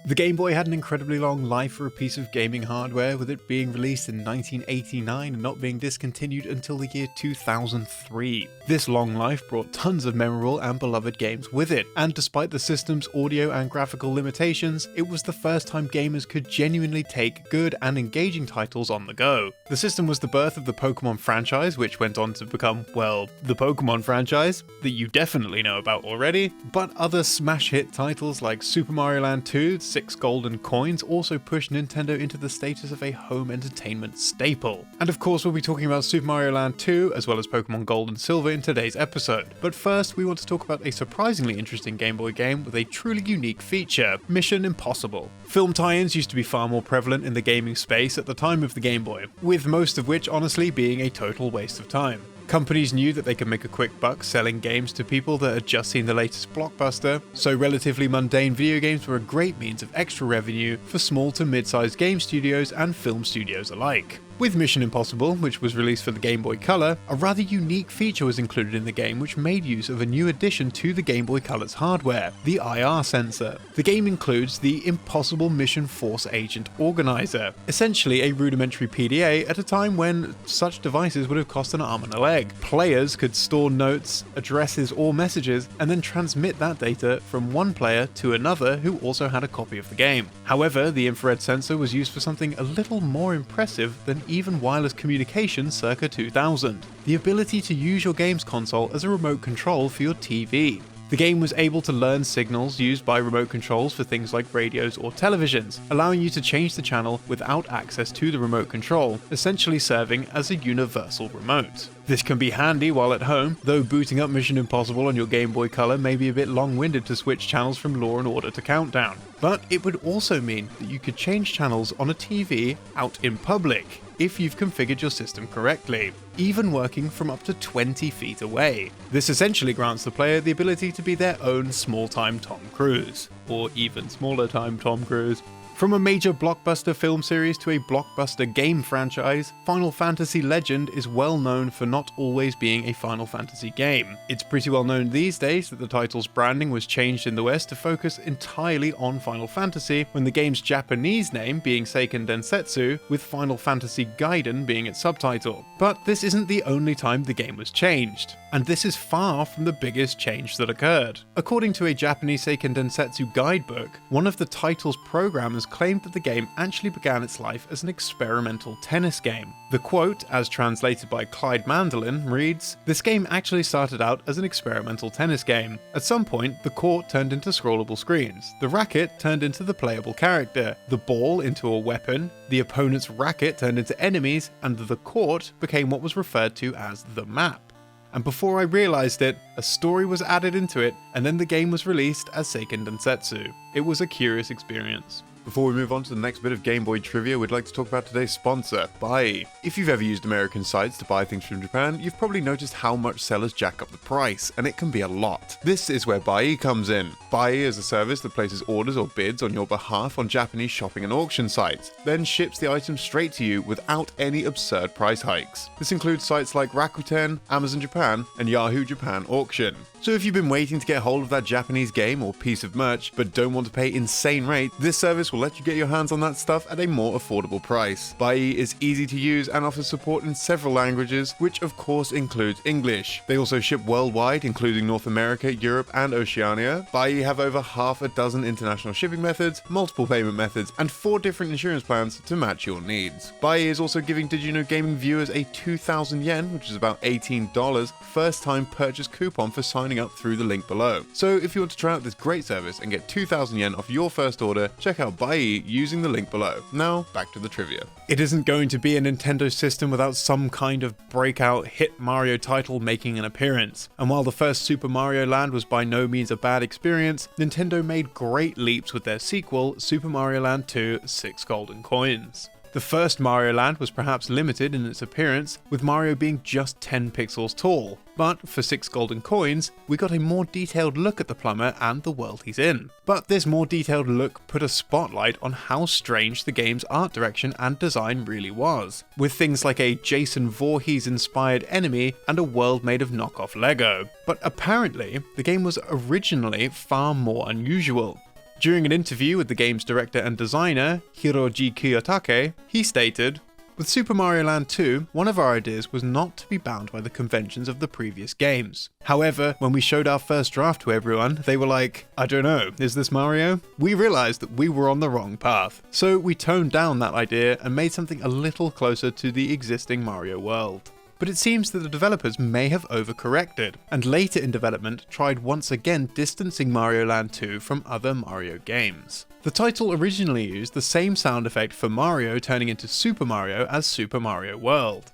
The Game Boy had an incredibly long life for a piece of gaming hardware, with it being released in 1989 and not being discontinued until the year 2003. This long life brought tons of memorable and beloved games with it, and despite the system's audio and graphical limitations, it was the first time gamers could genuinely take good and engaging titles on the go. The system was the birth of the Pokemon franchise, which went on to become, well, the Pokemon franchise, that you definitely know about already, but other smash hit titles like Super Mario Land 2, 6 Golden Coins also pushed Nintendo into the status of a home entertainment staple. And of course we'll be talking about Super Mario Land 2 as well as Pokemon Gold and Silver in today's episode. But first we want to talk about a surprisingly interesting Game Boy game with a truly unique feature, Mission Impossible. Film tie-ins used to be far more prevalent in the gaming space at the time of the Game Boy, with most of which honestly being a total waste of time. Companies knew that they could make a quick buck selling games to people that had just seen the latest blockbuster, so relatively mundane video games were a great means of extra revenue for small to mid-sized game studios and film studios alike. With Mission Impossible, which was released for the Game Boy Color, a rather unique feature was included in the game which made use of a new addition to the Game Boy Color's hardware, the IR sensor. The game includes the Impossible Mission Force Agent Organizer, essentially a rudimentary PDA at a time when such devices would have cost an arm and a leg. Players could store notes, addresses or messages and then transmit that data from one player to another who also had a copy of the game. However, the infrared sensor was used for something a little more impressive than even wireless communication circa 2000, the ability to use your game's console as a remote control for your TV. The game was able to learn signals used by remote controls for things like radios or televisions, allowing you to change the channel without access to the remote control, essentially serving as a universal remote. This can be handy while at home, though booting up Mission Impossible on your Game Boy Color may be a bit long-winded to switch channels from Law and Order to Countdown. But it would also mean that you could change channels on a TV out in public, if you've configured your system correctly, even working from up to 20 feet away. This essentially grants the player the ability to be their own small-time Tom Cruise, or even smaller-time Tom Cruise. From a major blockbuster film series to a blockbuster game franchise, Final Fantasy Legend is well known for not always being a Final Fantasy game. It's pretty well known these days that the title's branding was changed in the West to focus entirely on Final Fantasy, when the game's Japanese name being Seiken Densetsu, with Final Fantasy Gaiden being its subtitle. But this isn't the only time the game was changed, and this is far from the biggest change that occurred. According to a Japanese Seiken Densetsu guidebook, one of the title's programmers claimed that the game actually began its life as an experimental tennis game. The quote, as translated by Clyde Mandolin, reads, "This game actually started out as an experimental tennis game. At some point, the court turned into scrollable screens, the racket turned into the playable character, the ball into a weapon, the opponent's racket turned into enemies, and the court became what was referred to as the map. And before I realized it, a story was added into it, and then the game was released as Seiken Densetsu. It was a curious experience." Before we move on to the next bit of Game Boy trivia, we'd like to talk about today's sponsor, Buy. If you've ever used American sites to buy things from Japan, you've probably noticed how much sellers jack up the price, and it can be a lot. This is where Buy comes in. Buy is a service that places orders or bids on your behalf on Japanese shopping and auction sites, then ships the items straight to you without any absurd price hikes. This includes sites like Rakuten, Amazon Japan, and Yahoo Japan Auction. So if you've been waiting to get hold of that Japanese game or piece of merch, but don't want to pay insane rates, this service will let you get your hands on that stuff at a more affordable price. Buy is easy to use and offers support in several languages, which of course includes English. They also ship worldwide, including North America, Europe, and Oceania. Buy have over half a dozen international shipping methods, multiple payment methods, and 4 different insurance plans to match your needs. Buy is also giving Did You Know Gaming viewers a 2,000 yen, which is about $18, first-time purchase coupon for signing up through the link below. So if you want to try out this great service and get 2,000 yen off your first order, check out Buy using the link below. Now, back to the trivia. It isn't going to be a Nintendo system without some kind of breakout hit Mario title making an appearance. And while the first Super Mario Land was by no means a bad experience, Nintendo made great leaps with their sequel, Super Mario Land 2: 6 Golden Coins. The first Mario Land was perhaps limited in its appearance, with Mario being just 10 pixels tall, but for 6 Golden Coins, we got a more detailed look at the plumber and the world he's in. But this more detailed look put a spotlight on how strange the game's art direction and design really was, with things like a Jason Voorhees-inspired enemy and a world made of knockoff Lego. But apparently, the game was originally far more unusual. During an interview with the game's director and designer, Hiroji Kiyotake, he stated, "With Super Mario Land 2, one of our ideas was not to be bound by the conventions of the previous games. However, when we showed our first draft to everyone, they were like, I don't know, is this Mario? We realized that we were on the wrong path. So we toned down that idea and made something a little closer to the existing Mario world." But it seems that the developers may have overcorrected, and later in development tried once again distancing Mario Land 2 from other Mario games. The title originally used the same sound effect for Mario turning into Super Mario as Super Mario World.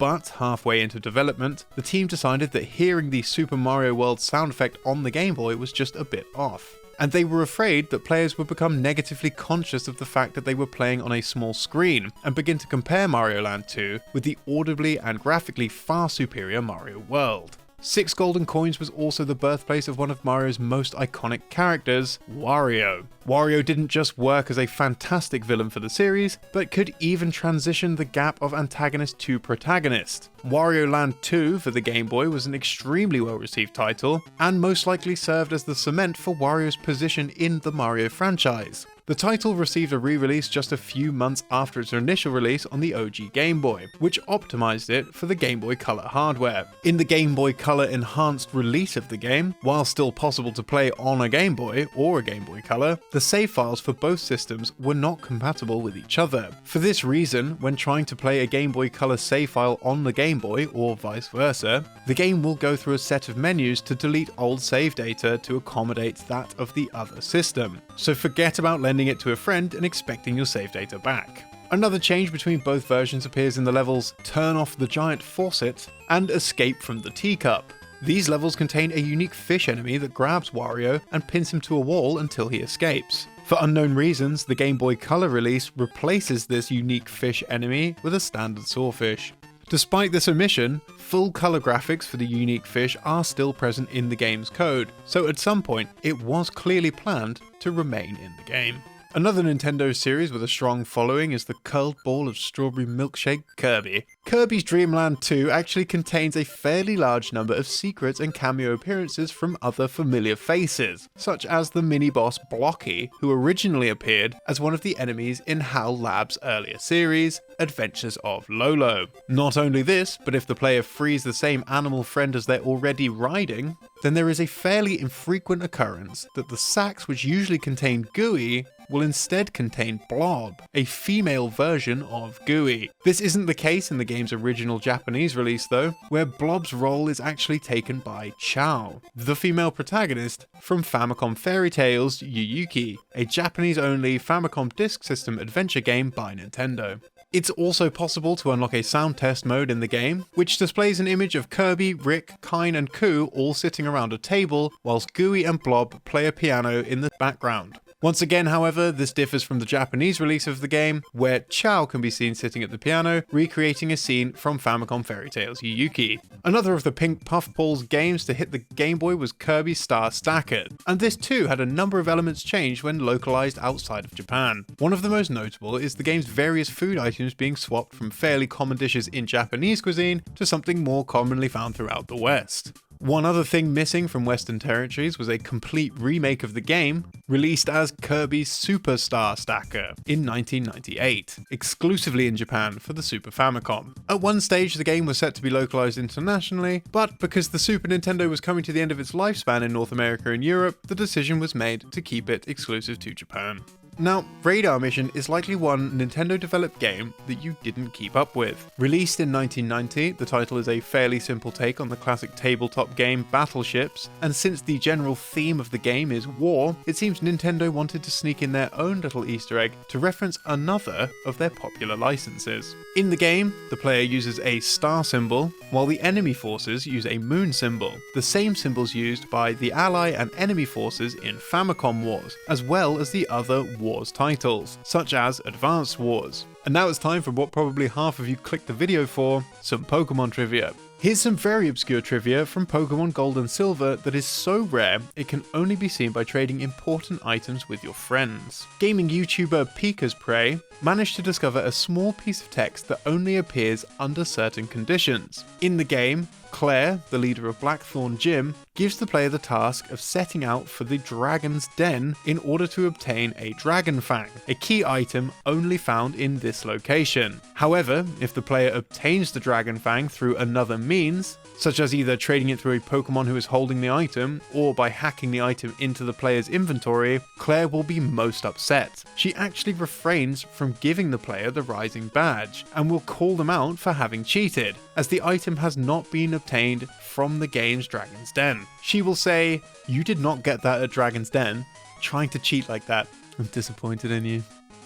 But halfway into development, the team decided that hearing the Super Mario World sound effect on the Game Boy was just a bit off. And they were afraid that players would become negatively conscious of the fact that they were playing on a small screen, and begin to compare Mario Land 2 with the audibly and graphically far superior Mario World. 6 Golden Coins was also the birthplace of one of Mario's most iconic characters, Wario. Wario didn't just work as a fantastic villain for the series, but could even transition the gap of antagonist to protagonist. Wario Land 2 for the Game Boy was an extremely well-received title, and most likely served as the cement for Wario's position in the Mario franchise. The title received a re-release just a few months after its initial release on the OG Game Boy, which optimized it for the Game Boy Color hardware. In the Game Boy Color enhanced release of the game, while still possible to play on a Game Boy or a Game Boy Color, the save files for both systems were not compatible with each other. For this reason, when trying to play a Game Boy Color save file on the Game Boy, or vice versa, the game will go through a set of menus to delete old save data to accommodate that of the other system. So forget about lending it to a friend and expecting your save data back. Another change between both versions appears in the levels Turn Off the Giant Faucet and Escape from the Teacup. These levels contain a unique fish enemy that grabs Wario and pins him to a wall until he escapes. For unknown reasons, the Game Boy Color release replaces this unique fish enemy with a standard sawfish. Despite this omission, full color graphics for the unique fish are still present in the game's code, so at some point it was clearly planned to remain in the game. Another Nintendo series with a strong following is the curled ball of strawberry milkshake Kirby. Kirby's Dream Land 2 actually contains a fairly large number of secrets and cameo appearances from other familiar faces, such as the mini-boss Blocky, who originally appeared as one of the enemies in HAL Lab's earlier series, Adventures of Lolo. Not only this, but if the player frees the same animal friend as they're already riding, then there is a fairly infrequent occurrence that the sacks which usually contain Gooey will instead contain Blob, a female version of Gooey. This isn't the case in the game's original Japanese release though, where Blob's role is actually taken by Chao, the female protagonist from Famicom Fairy Tales Yuyuki, a Japanese-only Famicom Disk System adventure game by Nintendo. It's also possible to unlock a sound test mode in the game, which displays an image of Kirby, Rick, Kine and Koo all sitting around a table, whilst Gooey and Blob play a piano in the background. Once again, however, this differs from the Japanese release of the game, where Chao can be seen sitting at the piano, recreating a scene from Famicom Fairy Tales Yuyuki. Another of the Pink Puffball's games to hit the Game Boy was Kirby Star Stacker, and this too had a number of elements changed when localized outside of Japan. One of the most notable is the game's various food items being swapped from fairly common dishes in Japanese cuisine to something more commonly found throughout the West. One other thing missing from Western territories was a complete remake of the game, released as Kirby's Super Star Stacker in 1998, exclusively in Japan for the Super Famicom. At one stage the game was set to be localized internationally, but because the Super Nintendo was coming to the end of its lifespan in North America and Europe, the decision was made to keep it exclusive to Japan. Now, Radar Mission is likely one Nintendo-developed game that you didn't keep up with. Released in 1990, the title is a fairly simple take on the classic tabletop game Battleships, and since the general theme of the game is war, it seems Nintendo wanted to sneak in their own little Easter egg to reference another of their popular licenses. In the game, the player uses a star symbol, while the enemy forces use a moon symbol, the same symbols used by the ally and enemy forces in Famicom Wars, as well as the other Wars titles, such as Advance Wars. And now it's time for what probably half of you clicked the video for, some Pokemon trivia. Here's some very obscure trivia from Pokemon Gold and Silver that is so rare it can only be seen by trading important items with your friends. Gaming YouTuber Pika's Prey managed to discover a small piece of text that only appears under certain conditions. In the game, Claire, the leader of Blackthorn Gym, gives the player the task of setting out for the Dragon's Den in order to obtain a Dragon Fang, a key item only found in this location. However, if the player obtains the Dragon Fang through another means, such as either trading it through a Pokemon who is holding the item, or by hacking the item into the player's inventory, Claire will be most upset. She actually refrains from giving the player the Rising Badge, and will call them out for having cheated, as the item has not been obtained from the game's Dragon's Den. She will say, "You did not get that at Dragon's Den. Trying to cheat like that. I'm disappointed in you."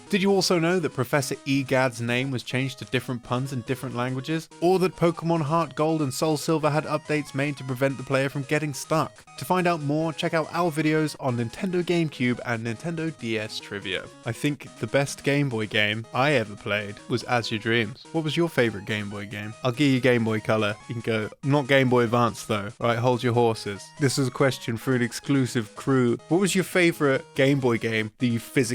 Did you also know that Professor Egad's name was changed to different puns in different languages? Or that Pokemon Heart Gold and Soul Silver had updates made to prevent the player from getting stuck? To find out more, check out our videos on Nintendo GameCube and Nintendo DS trivia. I think the best Game Boy game I ever played was As Your Dreams. What was your favourite Game Boy game? I'll give you Game Boy Color. You can go, not Game Boy Advance though. Right, hold your horses. This is a question for an exclusive crew. What was your favourite Game Boy game that you physically